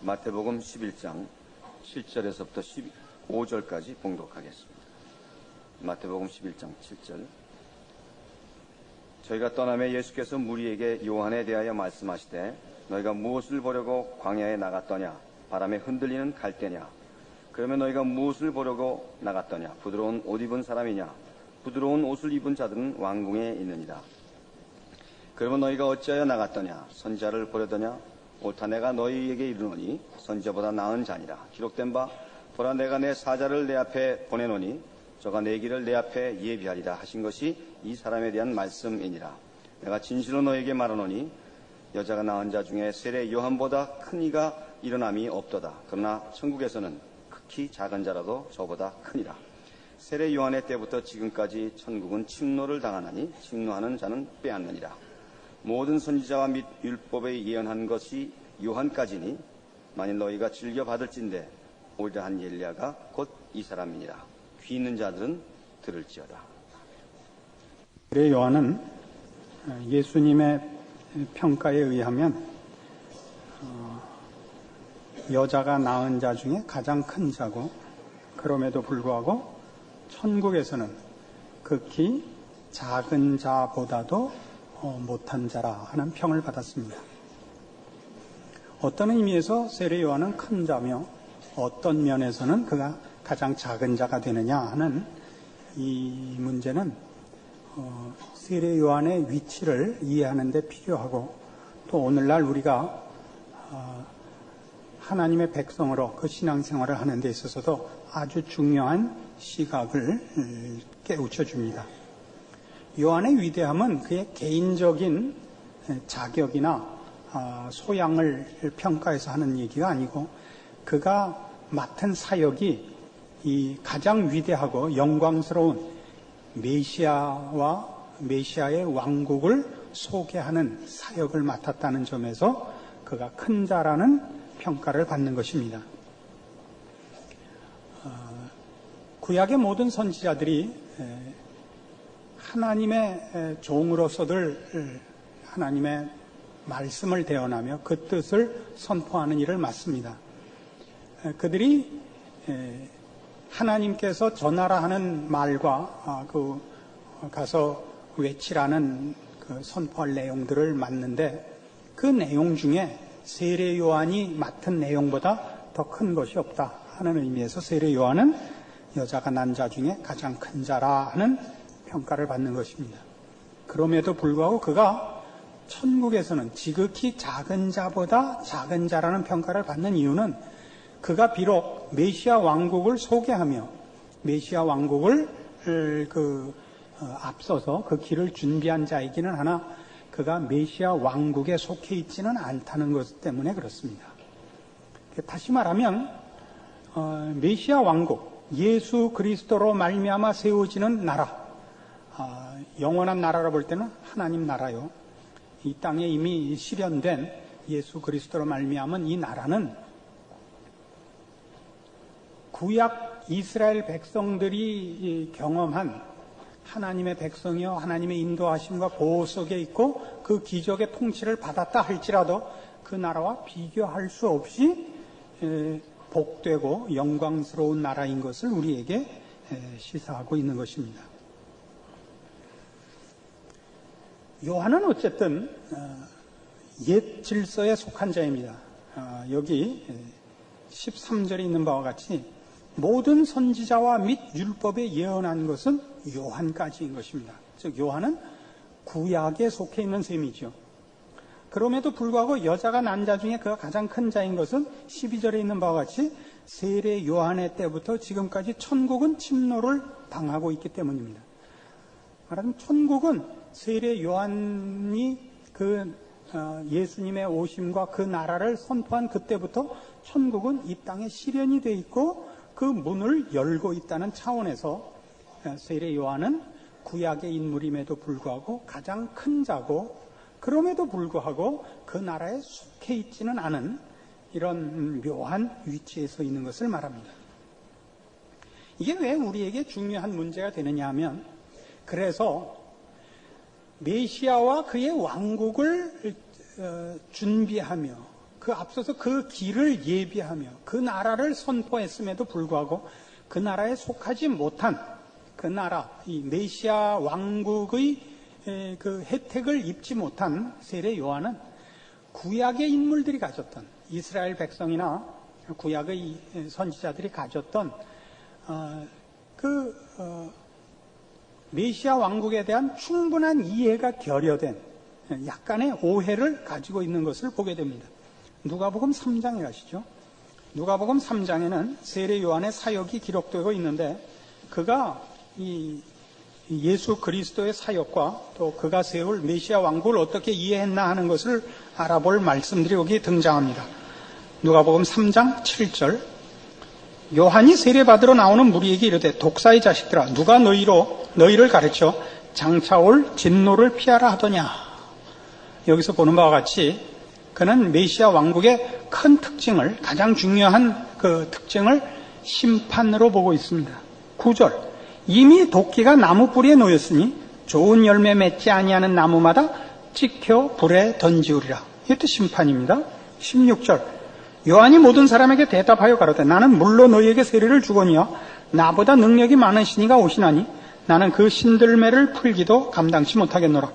마태복음 11장 7절에서부터 15절까지 봉독하겠습니다. 마태복음 11장 7절. 저희가 떠나며 예수께서 무리에게 요한에 대하여 말씀하시되 너희가 무엇을 보려고 광야에 나갔더냐? 바람에 흔들리는 갈대냐? 그러면 너희가 무엇을 보려고 나갔더냐? 부드러운 옷 입은 사람이냐? 부드러운 옷을 입은 자들은 왕궁에 있느니라. 그러면 너희가 어찌하여 나갔더냐? 선지자를 보려더냐? 옳다, 내가 너희에게 이르노니 선지자보다 나은 자니라. 기록된 바 보라, 내가 내 사자를 내 앞에 보내노니 저가 내 길을 내 앞에 예비하리라 하신 것이 이 사람에 대한 말씀이니라. 내가 진실로 너희에게 말하노니 여자가 낳은 자 중에 세례 요한보다 큰 이가 일어남이 없도다. 그러나 천국에서는 극히 작은 자라도 저보다 크니라. 세례 요한의 때부터 지금까지 천국은 침노를 당하나니 침노하는 자는 빼앗느니라. 모든 선지자와 및 율법에 예언한 것이 요한까지니 만일 너희가 즐겨 받을진대 오리라 한 엘리야가 곧 이 사람이니라. 귀 있는 자들은 들을지어다. 세례 요한은 예수님의 평가에 의하면 여자가 낳은 자 중에 가장 큰 자고, 그럼에도 불구하고 천국에서는 극히 작은 자보다도 못한 자라 하는 평을 받았습니다. 어떤 의미에서 세례 요한은 큰 자며 어떤 면에서는 그가 가장 작은 자가 되느냐 하는 이 문제는 세례 요한의 위치를 이해하는 데 필요하고, 또 오늘날 우리가 하나님의 백성으로 그 신앙생활을 하는 데 있어서도 아주 중요한 시각을 깨우쳐 줍니다. 요한의 위대함은 그의 개인적인 자격이나 소양을 평가해서 하는 얘기가 아니고, 그가 맡은 사역이 이 가장 위대하고 영광스러운 메시아와 메시아의 왕국을 소개하는 사역을 맡았다는 점에서 그가 큰 자라는 평가를 받는 것입니다. 구약의 모든 선지자들이 하나님의 종으로서들 하나님의 말씀을 대언하며 그 뜻을 선포하는 일을 맡습니다. 그들이 하나님께서 전하라 하는 말과 가서 외치라는 선포할 내용들을 맡는데, 그 내용 중에 세례 요한이 맡은 내용보다 더 큰 것이 없다 하는 의미에서 세례 요한은 여자가 난 자 중에 가장 큰 자라 하는 평가를 받는 것입니다. 그럼에도 불구하고 그가 천국에서는 지극히 작은 자보다 작은 자라는 평가를 받는 이유는, 그가 비록 메시아 왕국을 소개하며 메시아 왕국을 앞서서 그 길을 준비한 자이기는 하나, 그가 메시아 왕국에 속해 있지는 않다는 것 때문에 그렇습니다. 다시 말하면 메시아 왕국, 예수 그리스도로 말미암아 세워지는 나라, 영원한 나라로 볼 때는 하나님 나라요. 이 땅에 이미 실현된 예수 그리스도로 말미암은 이 나라는 구약 이스라엘 백성들이 경험한 하나님의 백성이요 하나님의 인도하심과 보호 속에 있고 그 기적의 통치를 받았다 할지라도 그 나라와 비교할 수 없이 복되고 영광스러운 나라인 것을 우리에게 시사하고 있는 것입니다. 요한은 어쨌든 옛 질서에 속한 자입니다. 여기 13절에 있는 바와 같이 모든 선지자와 및 율법에 예언한 것은 요한까지인 것입니다. 즉 요한은 구약에 속해 있는 셈이죠. 그럼에도 불구하고 여자가 난 자 중에 그가 가장 큰 자인 것은 12절에 있는 바와 같이 세례 요한의 때부터 지금까지 천국은 침노를 당하고 있기 때문입니다. 말하자면 천국은 세례 요한이 예수님의 오심과 그 나라를 선포한 그때부터 천국은 이 땅에 실현이 되어 있고 그 문을 열고 있다는 차원에서 세례 요한은 구약의 인물임에도 불구하고 가장 큰 자고, 그럼에도 불구하고 그 나라에 속해 있지는 않은 이런 묘한 위치에 서 있는 것을 말합니다. 이게 왜 우리에게 중요한 문제가 되느냐 하면, 그래서 메시아와 그의 왕국을 준비하며 그 앞서서 그 길을 예비하며 그 나라를 선포했음에도 불구하고 그 나라에 속하지 못한 그 나라, 이 메시아 왕국의 그 혜택을 입지 못한 세례 요한은 구약의 인물들이 가졌던, 이스라엘 백성이나 구약의 선지자들이 가졌던 메시아 왕국에 대한 충분한 이해가 결여된 약간의 오해를 가지고 있는 것을 보게 됩니다. 누가복음 3장에 가시죠. 누가복음 3장에는 세례 요한의 사역이 기록되고 있는데, 그가 이 예수 그리스도의 사역과 또 그가 세울 메시아 왕국을 어떻게 이해했나 하는 것을 알아볼 말씀들이 여기 등장합니다. 누가복음 3장 7절, 요한이 세례받으러 나오는 무리에게 이르되 독사의 자식들아, 누가 너희를 가르쳐 장차 올 진노를 피하라 하더냐. 여기서 보는 바와 같이 그는 메시아 왕국의 큰 특징을, 가장 중요한 그 특징을 심판으로 보고 있습니다. 9절, 이미 도끼가 나무 뿌리에 놓였으니 좋은 열매 맺지 아니하는 나무마다 찍혀 불에 던지우리라. 이것도 심판입니다. 16절, 요한이 모든 사람에게 대답하여 가로되 나는 물로 너희에게 세례를 주거니와 나보다 능력이 많으시니가 오시나니 나는 그 신들매를 풀기도 감당치 못하겠노라.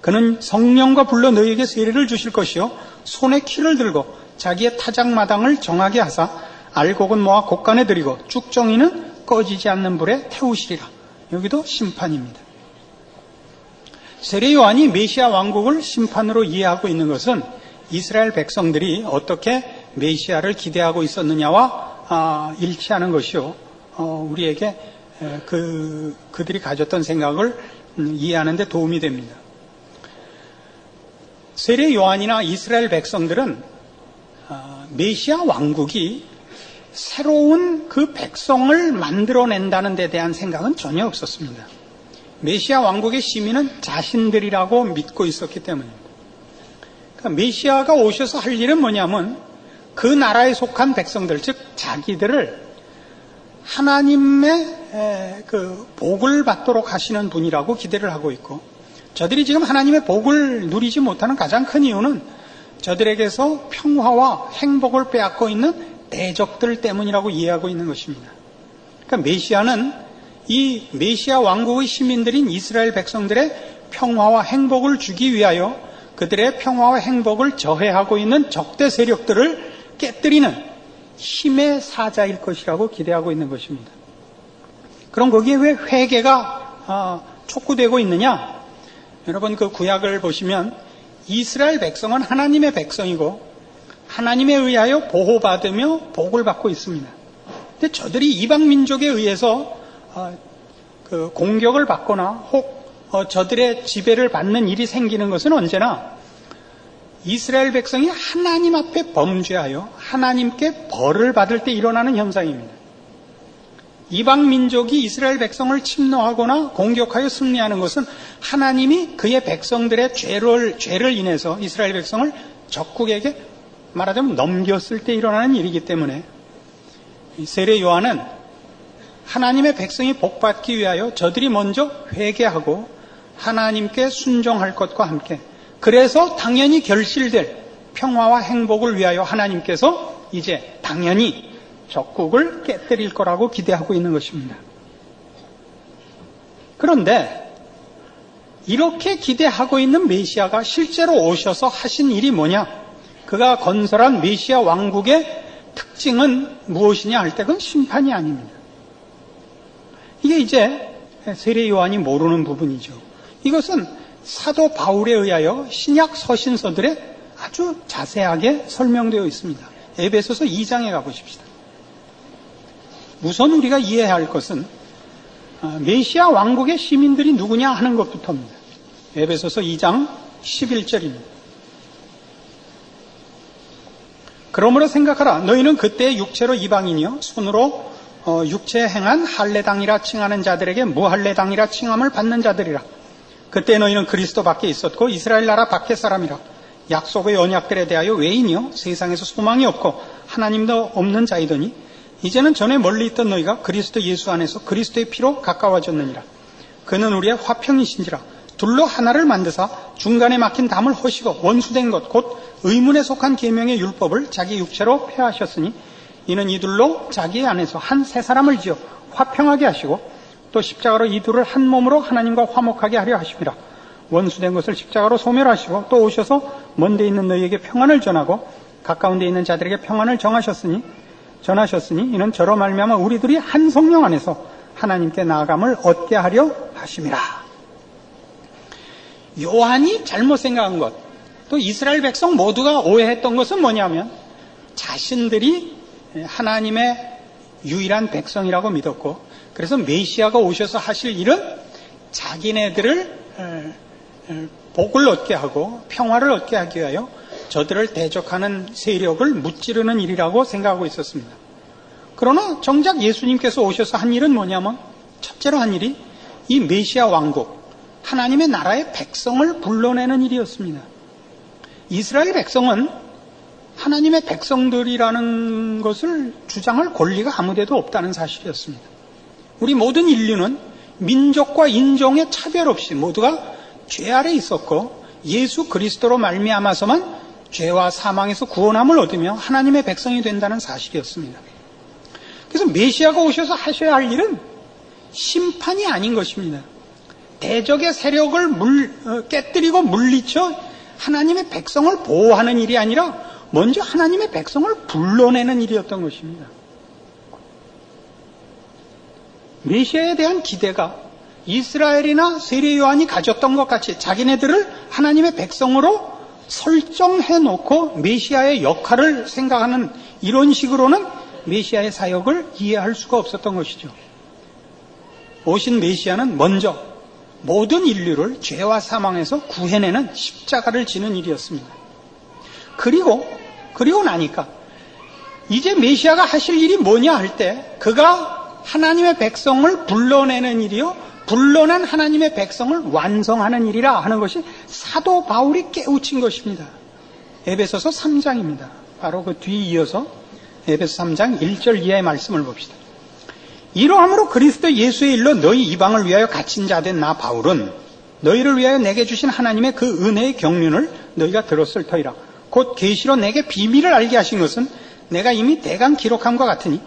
그는 성령과 불로 너희에게 세례를 주실 것이요 손에 키를 들고 자기의 타작마당을 정하게 하사 알곡은 모아 곡간에 들이고 쭉정이는 꺼지지 않는 불에 태우시리라. 여기도 심판입니다. 세례 요한이 메시아 왕국을 심판으로 이해하고 있는 것은 이스라엘 백성들이 어떻게 메시아를 기대하고 있었느냐와 일치하는 것이요, 우리에게 그들이 가졌던 생각을 이해하는 데 도움이 됩니다. 세례 요한이나 이스라엘 백성들은 메시아 왕국이 새로운 그 백성을 만들어낸다는 데 대한 생각은 전혀 없었습니다. 메시아 왕국의 시민은 자신들이라고 믿고 있었기 때문입니다. 그러니까 메시아가 오셔서 할 일은 뭐냐면 그 나라에 속한 백성들, 즉 자기들을 하나님의 그 복을 받도록 하시는 분이라고 기대를 하고 있고, 저들이 지금 하나님의 복을 누리지 못하는 가장 큰 이유는 저들에게서 평화와 행복을 빼앗고 있는 대적들 때문이라고 이해하고 있는 것입니다. 그러니까 메시아는 이 메시아 왕국의 시민들인 이스라엘 백성들의 평화와 행복을 주기 위하여 그들의 평화와 행복을 저해하고 있는 적대 세력들을 깨뜨리는 힘의 사자일 것이라고 기대하고 있는 것입니다. 그럼 거기에 왜 회개가 촉구되고 있느냐? 여러분, 그 구약을 보시면 이스라엘 백성은 하나님의 백성이고 하나님에 의하여 보호받으며 복을 받고 있습니다. 근데 저들이 이방 민족에 의해서 그 공격을 받거나 혹 저들의 지배를 받는 일이 생기는 것은 언제나 이스라엘 백성이 하나님 앞에 범죄하여 하나님께 벌을 받을 때 일어나는 현상입니다. 이방 민족이 이스라엘 백성을 침노하거나 공격하여 승리하는 것은 하나님이 그의 백성들의 죄를 인해서 이스라엘 백성을 적국에게 말하자면 넘겼을 때 일어나는 일이기 때문에 세례 요한은 하나님의 백성이 복받기 위하여 저들이 먼저 회개하고 하나님께 순종할 것과 함께, 그래서 당연히 결실될 평화와 행복을 위하여 하나님께서 이제 당연히 적국을 깨뜨릴 거라고 기대하고 있는 것입니다. 그런데 이렇게 기대하고 있는 메시아가 실제로 오셔서 하신 일이 뭐냐? 그가 건설한 메시아 왕국의 특징은 무엇이냐 할 때 그건 심판이 아닙니다. 이게 이제 세례 요한이 모르는 부분이죠. 이것은 사도 바울에 의하여 신약 서신서들에 아주 자세하게 설명되어 있습니다. 에베소서 2장에 가보십시다. 우선 우리가 이해해야 할 것은 메시아 왕국의 시민들이 누구냐 하는 것부터입니다. 에베소서 2장 11절입니다. 그러므로 생각하라. 너희는 그때 육체로 이방인이요 손으로 육체에 행한 할례당이라 칭하는 자들에게 무할례당이라 칭함을 받는 자들이라. 그때 너희는 그리스도 밖에 있었고 이스라엘 나라 밖의 사람이라. 약속의 언약들에 대하여 외인이요 세상에서 소망이 없고 하나님도 없는 자이더니 이제는 전에 멀리 있던 너희가 그리스도 예수 안에서 그리스도의 피로 가까워졌느니라. 그는 우리의 화평이신지라. 둘로 하나를 만드사 중간에 막힌 담을 허시고 원수된 것 곧 의문에 속한 계명의 율법을 자기 육체로 폐하셨으니 이는 이둘로 자기 안에서 한 새 사람을 지어 화평하게 하시고 또 십자가로 이둘을 한 몸으로 하나님과 화목하게 하려 하심이라. 원수된 것을 십자가로 소멸하시고 또 오셔서 먼데 있는 너희에게 평안을 전하고 가까운 데 있는 자들에게 평안을 전하셨으니 이는 저로 말미암아 우리들이 한 성령 안에서 하나님께 나아감을 얻게 하려 하심이라. 요한이 잘못 생각한 것, 또 이스라엘 백성 모두가 오해했던 것은 뭐냐면 자신들이 하나님의 유일한 백성이라고 믿었고, 그래서 메시아가 오셔서 하실 일은 자기네들을 복을 얻게 하고 평화를 얻게 하기 위하여 저들을 대적하는 세력을 무찌르는 일이라고 생각하고 있었습니다. 그러나 정작 예수님께서 오셔서 한 일은 뭐냐면, 첫째로 한 일이 이 메시아 왕국, 하나님의 나라의 백성을 불러내는 일이었습니다. 이스라엘 백성은 하나님의 백성들이라는 것을 주장할 권리가 아무데도 없다는 사실이었습니다. 우리 모든 인류는 민족과 인종의 차별 없이 모두가 죄 아래 있었고 예수 그리스도로 말미암아서만 죄와 사망에서 구원함을 얻으며 하나님의 백성이 된다는 사실이었습니다. 그래서 메시아가 오셔서 하셔야 할 일은 심판이 아닌 것입니다. 대적의 세력을 깨뜨리고 물리쳐 하나님의 백성을 보호하는 일이 아니라 먼저 하나님의 백성을 불러내는 일이었던 것입니다. 메시아에 대한 기대가 이스라엘이나 세례 요한이 가졌던 것 같이 자기네들을 하나님의 백성으로 설정해 놓고 메시아의 역할을 생각하는 이런 식으로는 메시아의 사역을 이해할 수가 없었던 것이죠. 오신 메시아는 먼저 모든 인류를 죄와 사망에서 구해내는 십자가를 지는 일이었습니다. 그리고 나니까 이제 메시아가 하실 일이 뭐냐 할 때 그가 하나님의 백성을 불러내는 일이요, 불러낸 하나님의 백성을 완성하는 일이라 하는 것이 사도 바울이 깨우친 것입니다. 에베소서 3장입니다. 바로 그 뒤 이어서 에베소 3장 1절 이하의 말씀을 봅시다. 이러함으로 그리스도 예수의 일로 너희 이방을 위하여 갇힌 자 된 나 바울은 너희를 위하여 내게 주신 하나님의 그 은혜의 경륜을 너희가 들었을 터이라. 곧 계시로 내게 비밀을 알게 하신 것은 내가 이미 대강 기록함과 같으니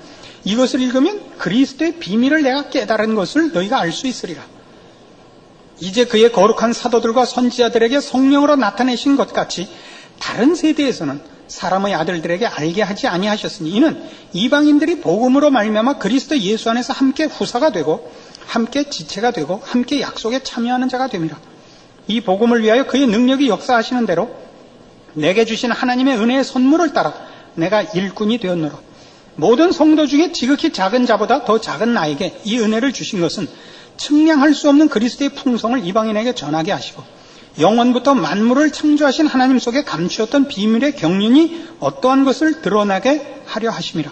이것을 읽으면 그리스도의 비밀을 내가 깨달은 것을 너희가 알 수 있으리라. 이제 그의 거룩한 사도들과 선지자들에게 성령으로 나타내신 것 같이 다른 세대에서는 사람의 아들들에게 알게 하지 아니하셨으니 이는 이방인들이 복음으로 말미암아 그리스도 예수 안에서 함께 후사가 되고 함께 지체가 되고 함께 약속에 참여하는 자가 됨이라. 이 복음을 위하여 그의 능력이 역사하시는 대로 내게 주신 하나님의 은혜의 선물을 따라 내가 일꾼이 되었노라. 모든 성도 중에 지극히 작은 자보다 더 작은 나에게 이 은혜를 주신 것은 측량할 수 없는 그리스도의 풍성을 이방인에게 전하게 하시고 영원부터 만물을 창조하신 하나님 속에 감추었던 비밀의 경륜이 어떠한 것을 드러나게 하려 하심이라.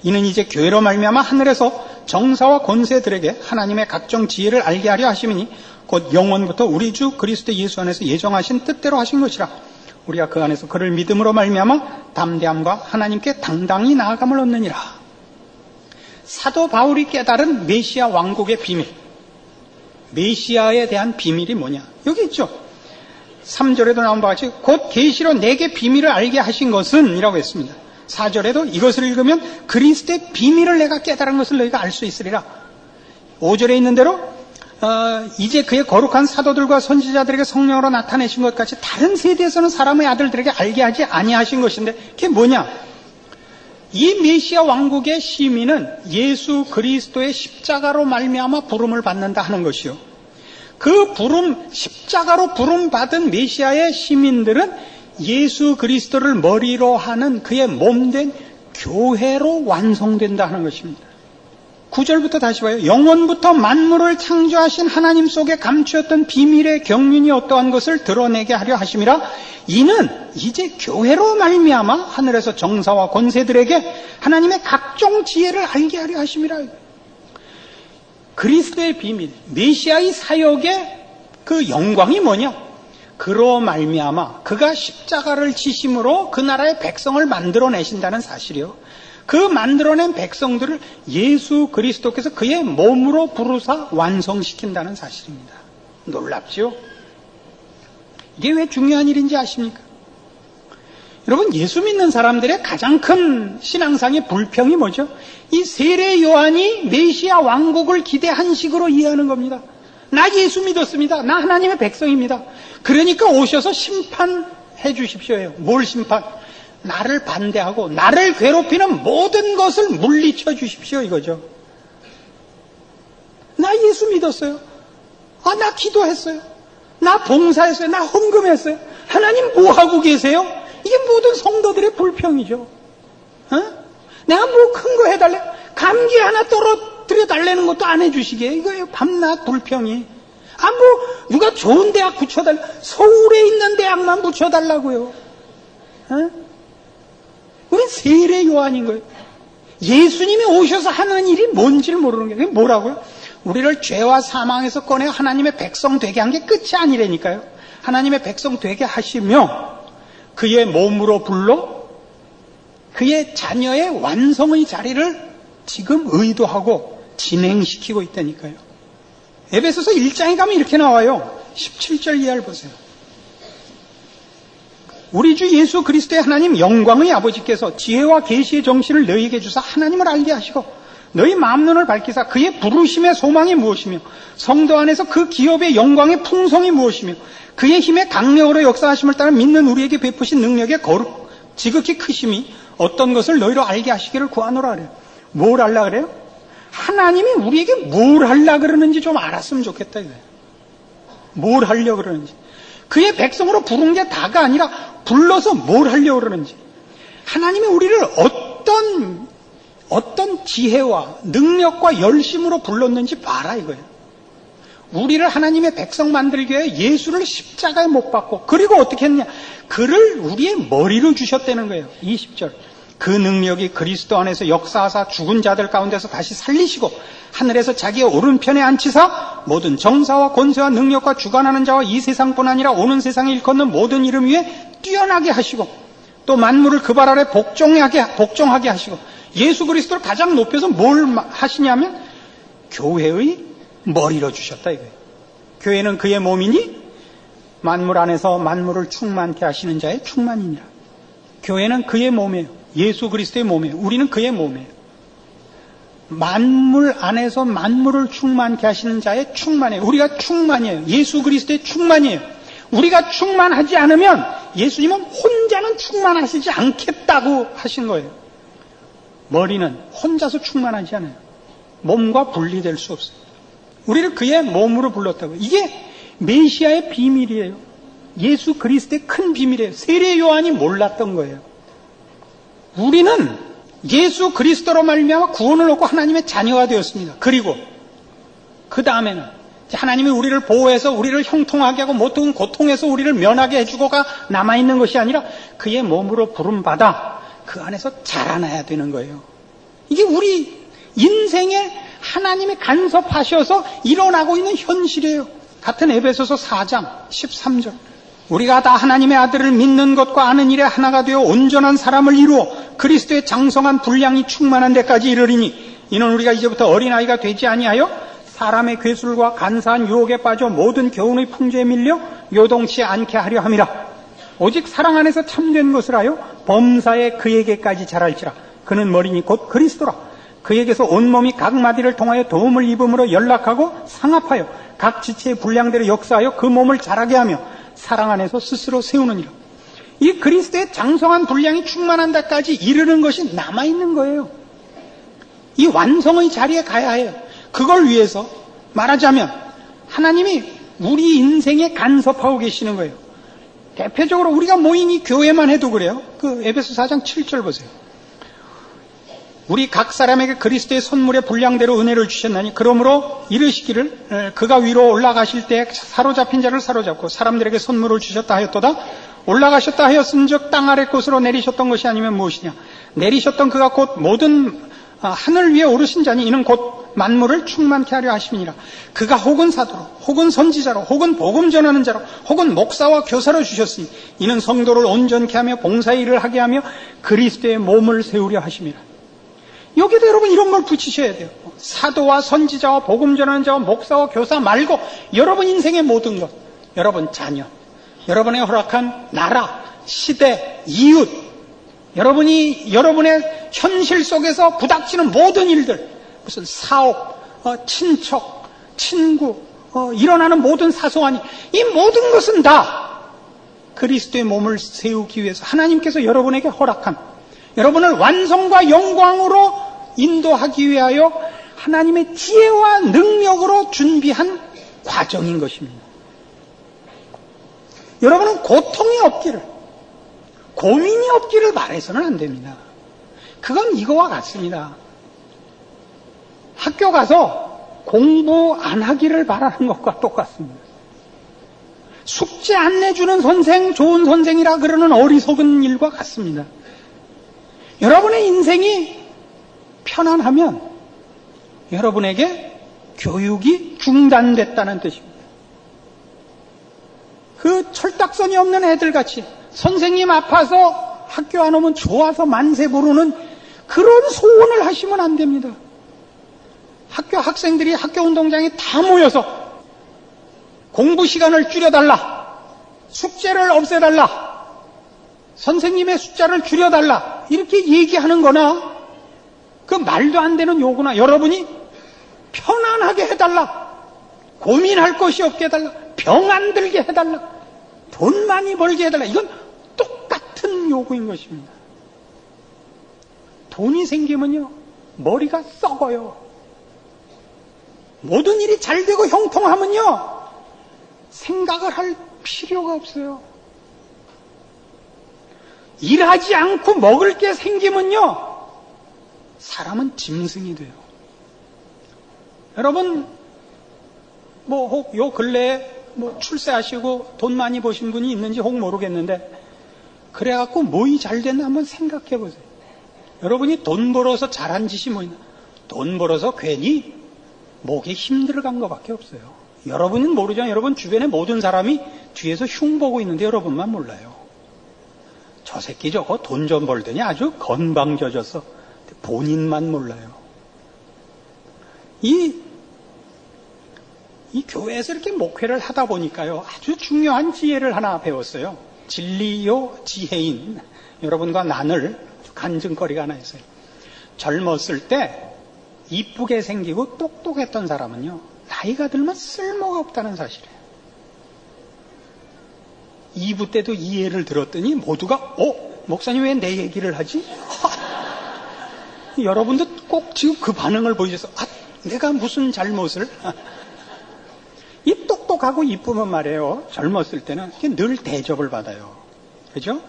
이는 이제 교회로 말미암아 하늘에서 정사와 권세들에게 하나님의 각종 지혜를 알게 하려 하심이니 곧 영원부터 우리 주 그리스도 예수 안에서 예정하신 뜻대로 하신 것이라. 우리가 그 안에서 그를 믿음으로 말미암아 담대함과 하나님께 당당히 나아감을 얻느니라. 사도 바울이 깨달은 메시아 왕국의 비밀, 메시아에 대한 비밀이 뭐냐? 여기 있죠. 3절에도 나온 바와 같이 곧 계시로 내게 비밀을 알게 하신 것은 이라고 했습니다. 4절에도 이것을 읽으면 그리스도의 비밀을 내가 깨달은 것을 너희가 알 수 있으리라. 5절에 있는 대로 이제 그의 거룩한 사도들과 선지자들에게 성령으로 나타내신 것 같이 다른 세대에서는 사람의 아들들에게 알게 하지 아니하신 것인데 그게 뭐냐? 이 메시아 왕국의 시민은 예수 그리스도의 십자가로 말미암아 부름을 받는다 하는 것이요. 그 십자가로 부름받은 메시아의 시민들은 예수 그리스도를 머리로 하는 그의 몸된 교회로 완성된다 하는 것입니다. 9절부터 다시 봐요. 영원부터 만물을 창조하신 하나님 속에 감추었던 비밀의 경륜이 어떠한 것을 드러내게 하려 하심이라. 이는 이제 교회로 말미암아 하늘에서 정사와 권세들에게 하나님의 각종 지혜를 알게 하려 하심이라. 그리스도의 비밀, 메시아의 사역의 그 영광이 뭐냐? 그로 말미암아 그가 십자가를 지심으로 그 나라의 백성을 만들어내신다는 사실이요. 그 만들어낸 백성들을 예수 그리스도께서 그의 몸으로 부르사 완성시킨다는 사실입니다. 놀랍지요? 이게 왜 중요한 일인지 아십니까? 여러분, 예수 믿는 사람들의 가장 큰 신앙상의 불평이 뭐죠? 이 세례 요한이 메시아 왕국을 기대한 식으로 이해하는 겁니다. 나 예수 믿었습니다. 나 하나님의 백성입니다. 그러니까 오셔서 심판해 주십시오요. 뭘 심판? 나를 반대하고 나를 괴롭히는 모든 것을 물리쳐 주십시오, 이거죠. 나 예수 믿었어요. 나 기도했어요. 나 봉사했어요. 나 헌금했어요. 하나님 뭐 하고 계세요? 이게 모든 성도들의 불평이죠. 내가 뭐 큰 거 해달래? 감기 하나 떨어뜨려 달라는 것도 안 해주시게. 이거예요. 밤낮 불평이. 뭐 누가 좋은 대학 붙여달라. 서울에 있는 대학만 붙여달라고요. 우린 세례 요한인 거예요. 예수님이 오셔서 하는 일이 뭔지를 모르는 거예요. 그게 뭐라고요? 우리를 죄와 사망에서 꺼내 하나님의 백성 되게 한 게 끝이 아니라니까요. 하나님의 백성 되게 하시며 그의 몸으로 불러 그의 자녀의 완성의 자리를 지금 의도하고 진행시키고 있다니까요. 에베소서 1장에 가면 이렇게 나와요. 17절 이하를 보세요. 우리 주 예수 그리스도의 하나님 영광의 아버지께서 지혜와 계시의 정신을 너희에게 주사 하나님을 알게 하시고 너희 마음눈을 밝히사 그의 부르심의 소망이 무엇이며 성도 안에서 그 기업의 영광의 풍성이 무엇이며 그의 힘의 강력으로 역사하심을 따라 믿는 우리에게 베푸신 능력의 거룩 지극히 크심이 어떤 것을 너희로 알게 하시기를 구하노라 그래요. 뭘 하려 그래요? 하나님이 우리에게 뭘 하려 그러는지 좀 알았으면 좋겠다 이거예요. 뭘 하려 그러는지. 그의 백성으로 부른 게 다가 아니라 불러서 뭘 하려고 그러는지. 하나님이 우리를 어떤 지혜와 능력과 열심으로 불렀는지 봐라 이거예요. 우리를 하나님의 백성 만들기 위해 예수를 십자가에 못 박고 그리고 어떻게 했냐. 그를 우리의 머리로 주셨다는 거예요. 20절. 그 능력이 그리스도 안에서 역사하사 죽은 자들 가운데서 다시 살리시고 하늘에서 자기의 오른편에 앉히사 모든 정사와 권세와 능력과 주관하는 자와 이 세상뿐 아니라 오는 세상에 일컫는 모든 이름 위에 뛰어나게 하시고 또 만물을 그 발 아래 복종하게 하시고 예수 그리스도를 가장 높여서 뭘 하시냐면 교회의 머리로 주셨다 이거예요. 교회는 그의 몸이니 만물 안에서 만물을 충만케 하시는 자의 충만이니라. 교회는 그의 몸이에요. 예수 그리스도의 몸이에요. 우리는 그의 몸이에요. 만물 안에서 만물을 충만케 하시는 자의 충만이에요. 우리가 충만이에요. 예수 그리스도의 충만이에요. 우리가 충만하지 않으면 예수님은 혼자는 충만하시지 않겠다고 하신 거예요. 머리는 혼자서 충만하지 않아요. 몸과 분리될 수 없어요. 우리를 그의 몸으로 불렀다고. 이게 메시아의 비밀이에요. 예수 그리스도의 큰 비밀이에요. 세례 요한이 몰랐던 거예요. 우리는 예수 그리스도로 말미암아 구원을 얻고 하나님의 자녀가 되었습니다. 그리고 그 다음에는 하나님이 우리를 보호해서 우리를 형통하게 하고 모든 고통에서 우리를 면하게 해주고가 남아있는 것이 아니라 그의 몸으로 부름받아 그 안에서 자라나야 되는 거예요. 이게 우리 인생에 하나님이 간섭하셔서 일어나고 있는 현실이에요. 같은 에베소서 4장 13절. 우리가 다 하나님의 아들을 믿는 것과 아는 일에 하나가 되어 온전한 사람을 이루어 그리스도의 장성한 분량이 충만한 데까지 이르리니 이는 우리가 이제부터 어린아이가 되지 아니하여 사람의 괴술과 간사한 유혹에 빠져 모든 교훈의 풍조에 밀려 요동치 않게 하려 함이라. 오직 사랑 안에서 참된 것을 하여 범사에 그에게까지 자랄지라. 그는 머리니 곧 그리스도라. 그에게서 온몸이 각 마디를 통하여 도움을 입음으로 연락하고 상합하여 각 지체의 분량대로 역사하여 그 몸을 자라게 하며 사랑 안에서 스스로 세우느니라. 이 그리스도의 장성한 분량이 충만한 데까지 이르는 것이 남아있는 거예요. 이 완성의 자리에 가야 해요. 그걸 위해서 말하자면 하나님이 우리 인생에 간섭하고 계시는 거예요. 대표적으로 우리가 모인 이 교회만 해도 그래요. 그 에베소 4장 7절 보세요. 우리 각 사람에게 그리스도의 선물의 분량대로 은혜를 주셨나니 그러므로 이르시기를 그가 위로 올라가실 때 사로잡힌 자를 사로잡고 사람들에게 선물을 주셨다 하였도다. 올라가셨다 하였은즉 땅 아래 곳으로 내리셨던 것이 아니면 무엇이냐. 내리셨던 그가 곧 모든 하늘 위에 오르신 자니 이는 곧 만물을 충만케 하려 하심이니라. 그가 혹은 사도로 혹은 선지자로 혹은 복음 전하는 자로 혹은 목사와 교사로 주셨으니 이는 성도를 온전케 하며 봉사의 일을 하게 하며 그리스도의 몸을 세우려 하심이라. 여기도 여러분 이런 걸 붙이셔야 돼요. 사도와 선지자와 복음 전하는 자와 목사와 교사 말고 여러분 인생의 모든 것, 여러분 자녀, 여러분의 허락한 나라, 시대, 이웃, 여러분이 여러분의 현실 속에서 부닥치는 모든 일들, 무슨 사업, 친척, 친구, 일어나는 모든 사소한 일, 이 모든 것은 다 그리스도의 몸을 세우기 위해서 하나님께서 여러분에게 허락한, 여러분을 완성과 영광으로 인도하기 위하여 하나님의 지혜와 능력으로 준비한 과정인 것입니다. 여러분은 고통이 없기를, 고민이 없기를 바라서는 안 됩니다. 그건 이거와 같습니다. 학교 가서 공부 안 하기를 바라는 것과 똑같습니다. 숙제 안 내주는 선생, 좋은 선생이라 그러는 어리석은 일과 같습니다. 여러분의 인생이 편안하면 여러분에게 교육이 중단됐다는 뜻입니다. 그 철딱선이 없는 애들같이 선생님 아파서 학교 안 오면 좋아서 만세 부르는 그런 소원을 하시면 안 됩니다. 학교 학생들이 학교 운동장에 다 모여서 공부 시간을 줄여달라, 숙제를 없애달라, 선생님의 숫자를 줄여달라 이렇게 얘기하는 거나 그 말도 안 되는 요구나 여러분이 편안하게 해달라, 고민할 것이 없게 해달라, 병 안 들게 해달라, 돈 많이 벌게 해달라, 이건 똑같은 요구인 것입니다. 돈이 생기면요 머리가 썩어요. 모든 일이 잘 되고 형통하면요 생각을 할 필요가 없어요. 일하지 않고 먹을 게 생기면요 사람은 짐승이 돼요. 여러분 혹 요 근래에 출세하시고 돈 많이 버신 분이 있는지 혹 모르겠는데 그래갖고 뭐이 잘 됐나 한번 생각해 보세요. 여러분이 돈 벌어서 잘한 짓이 뭐 있나? 돈 벌어서 괜히 목에 힘들어간 것밖에 없어요. 여러분은 모르죠. 여러분 주변에 모든 사람이 뒤에서 흉보고 있는데 여러분만 몰라요. 저 새끼 저거 돈 좀 벌더니 아주 건방져졌어. 본인만 몰라요. 이 교회에서 이렇게 목회를 하다 보니까요 아주 중요한 지혜를 하나 배웠어요. 진리요 지혜인 여러분과 나눌 간증거리가 하나 있어요. 젊었을 때 이쁘게 생기고 똑똑했던 사람은요 나이가 들면 쓸모가 없다는 사실이에요. 2부 때도 이 예를 들었더니 모두가 목사님 왜 내 얘기를 하지? 여러분도 꼭 지금 그 반응을 보이셔서 내가 무슨 잘못을? 이 똑똑하고 이쁘면 말이에요 젊었을 때는 늘 대접을 받아요. 그죠?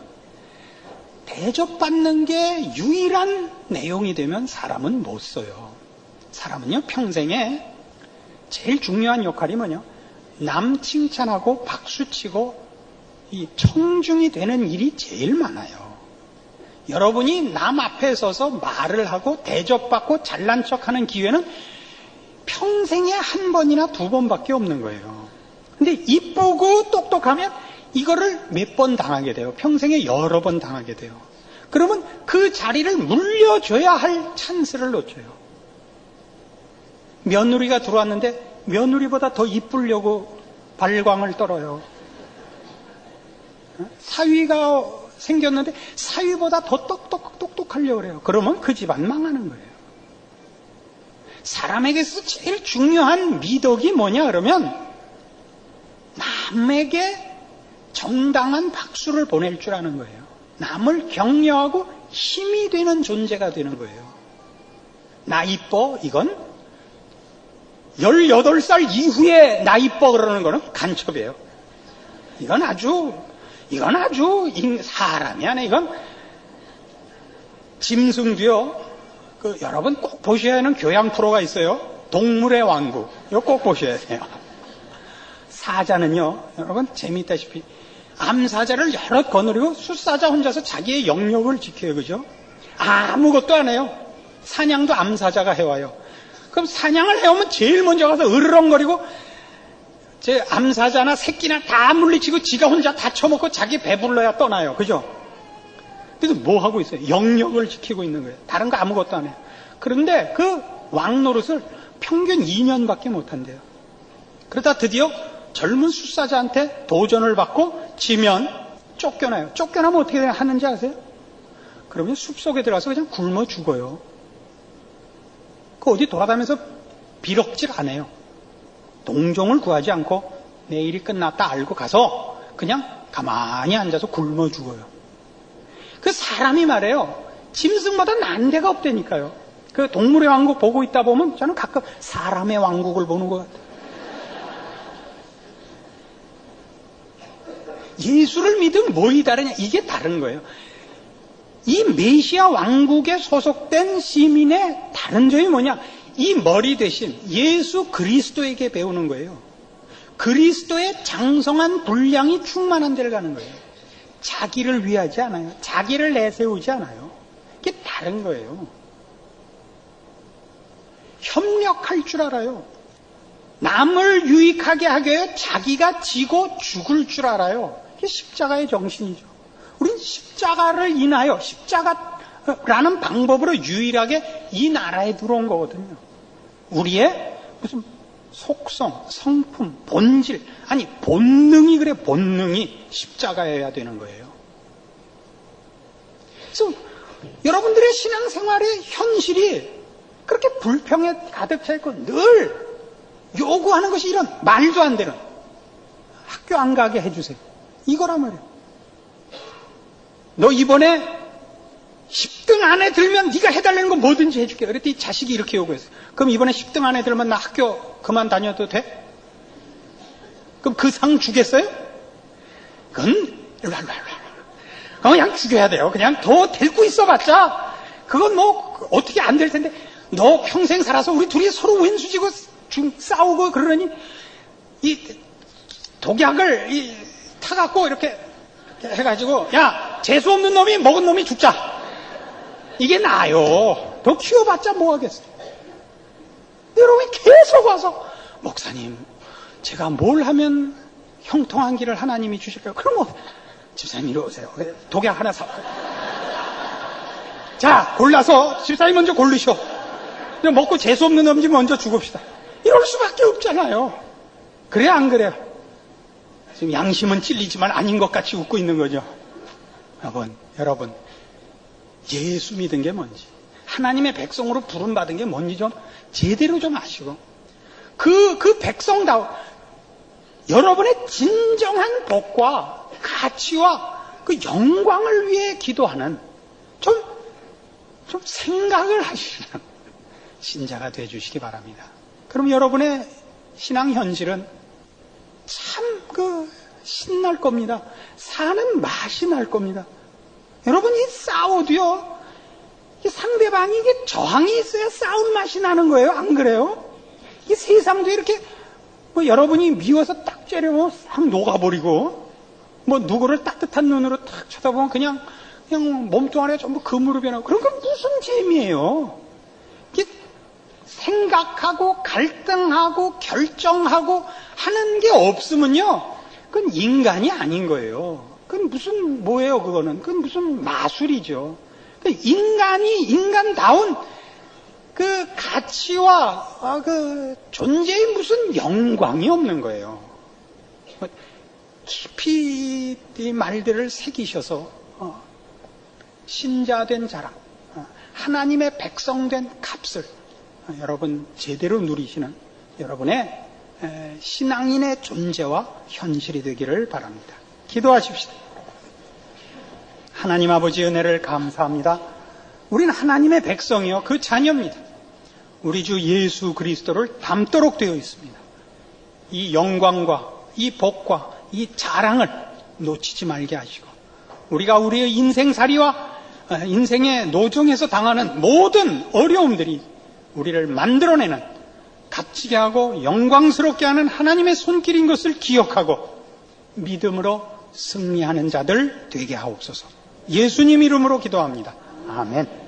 대접받는 게 유일한 내용이 되면 사람은 못 써요. 사람은요 평생에 제일 중요한 역할이 뭐냐? 남 칭찬하고 박수치고 이 청중이 되는 일이 제일 많아요. 여러분이 남 앞에 서서 말을 하고 대접받고 잘난 척하는 기회는 평생에 한 번이나 두 번밖에 없는 거예요. 근데 이쁘고 똑똑하면 이거를 몇 번 당하게 돼요. 평생에 여러 번 당하게 돼요. 그러면 그 자리를 물려줘야 할 찬스를 놓쳐요. 며느리가 들어왔는데 며느리보다 더 이쁘려고 발광을 떨어요. 사위가 생겼는데 사위보다 더 똑똑하려고 그래요. 그러면 그 집안 망하는 거예요. 사람에게서 제일 중요한 미덕이 뭐냐 그러면 남에게 정당한 박수를 보낼 줄 아는 거예요. 남을 격려하고 힘이 되는 존재가 되는 거예요. 나 이뻐 이건 18살 이후에 나 이뻐 그러는 거는 간첩이에요. 이건 아주 사람이 아니야. 이건 짐승도요. 여러분 꼭 보셔야 하는 교양 프로가 있어요. 동물의 왕국. 이거 꼭 보셔야 돼요. 사자는요. 여러분 재미있다시피 암사자를 여럿 거느리고 숫사자 혼자서 자기의 영역을 지켜요. 그죠? 아무것도 안 해요. 사냥도 암사자가 해와요. 그럼 사냥을 해오면 제일 먼저 가서 으르렁거리고 제 암사자나 새끼나 다 물리치고 지가 혼자 다 처먹고 자기 배불러야 떠나요. 그죠? 그래서 뭐 하고 있어요? 영역을 지키고 있는 거예요. 다른 거 아무것도 안 해요. 그런데 그 왕노릇을 평균 2년밖에 못 한대요. 그러다 드디어 젊은 숫사자한테 도전을 받고 지면 쫓겨나요. 쫓겨나면 어떻게 하는지 아세요? 그러면 숲속에 들어가서 그냥 굶어 죽어요. 그 어디 돌아다니면서 비럭질 안 해요. 동종을 구하지 않고 내일이 끝났다 알고 가서 그냥 가만히 앉아서 굶어 죽어요. 그 사람이 말이에요. 짐승보다 난 데가 없다니까요. 그 동물의 왕국 보고 있다 보면 저는 가끔 사람의 왕국을 보는 것 같아요. 예수를 믿으면 뭐이 다르냐? 이게 다른 거예요. 이 메시아 왕국에 소속된 시민의 다른 점이 뭐냐? 이 머리 대신 예수 그리스도에게 배우는 거예요. 그리스도의 장성한 분량이 충만한 데를 가는 거예요. 자기를 위하지 않아요. 자기를 내세우지 않아요. 이게 다른 거예요. 협력할 줄 알아요. 남을 유익하게 하기 위해 자기가 지고 죽을 줄 알아요. 이게 십자가의 정신이죠. 우린 십자가를 인하여 십자가라는 방법으로 유일하게 이 나라에 들어온 거거든요. 우리의 무슨 속성, 성품, 본질, 아니 본능이 그래, 본능이 십자가여야 되는 거예요. 그래서 여러분들의 신앙생활의 현실이 그렇게 불평에 가득 차 있고 늘 요구하는 것이 이런 말도 안 되는 학교 안 가게 해주세요. 이거란 말이에요. 너 이번에 10등 안에 들면 네가 해달라는 거 뭐든지 해줄게. 그랬더니 자식이 이렇게 요구했어요. 그럼 이번에 10등 안에 들면 나 학교 그만 다녀도 돼? 그럼 그 상 주겠어요? 그건 그냥 죽여야 돼요. 그냥 더 데리고 있어봤자 그건 뭐 어떻게 안 될 텐데 너 평생 살아서 우리 둘이 서로 왼수지고 싸우고 그러니 이 독약을 타갖고 이렇게 해가지고 야 재수 없는 놈이 먹은 놈이 죽자. 이게 나아요. 더 키워봤자 뭐 하겠어요. 여러분이 계속 와서 목사님 제가 뭘 하면 형통한 길을 하나님이 주실까요? 그럼 뭐 집사님 이리 오세요. 독약 하나 사. 자 골라서 집사님 먼저 고르셔. 먹고 재수 없는 놈인지 먼저 죽읍시다. 이럴 수밖에 없잖아요. 그래 안 그래요? 지금 양심은 찔리지만 아닌 것 같이 웃고 있는 거죠. 여러분 예수 믿은 게 뭔지 하나님의 백성으로 부름받은 게 뭔지 좀 제대로 좀 아시고 그 백성다운 여러분의 진정한 복과 가치와 그 영광을 위해 기도하는 좀 생각을 하시는 신자가 되어주시기 바랍니다. 그럼 여러분의 신앙 현실은 참 신날 겁니다. 사는 맛이 날 겁니다. 여러분이 싸워도요, 상대방이 이게 저항이 있어야 싸운 맛이 나는 거예요. 안 그래요? 이 세상도 이렇게 여러분이 미워서 딱 째려보면 싹 녹아버리고 누구를 따뜻한 눈으로 딱 쳐다보면 그냥 몸뚱아리가 전부 금으로 변하고 그런 건 무슨 재미예요? 생각하고 갈등하고 결정하고 하는 게 없으면요, 그건 인간이 아닌 거예요. 그건 뭐예요, 그거는? 그건 무슨 마술이죠. 인간이 인간다운 그 가치와 그 존재의 무슨 영광이 없는 거예요. 깊이 이 말들을 새기셔서 신자된 자랑, 하나님의 백성된 값을 여러분 제대로 누리시는 여러분의 신앙인의 존재와 현실이 되기를 바랍니다. 기도하십시다. 하나님 아버지 은혜를 감사합니다. 우리는 하나님의 백성이요 그 자녀입니다. 우리 주 예수 그리스도를 닮도록 되어 있습니다. 이 영광과 이 복과 이 자랑을 놓치지 말게 하시고 우리가 우리의 인생살이와 인생의 노정에서 당하는 모든 어려움들이 우리를 만들어내는 값지게 하고 영광스럽게 하는 하나님의 손길인 것을 기억하고 믿음으로 승리하는 자들 되게 하옵소서. 예수님 이름으로 기도합니다. 아멘.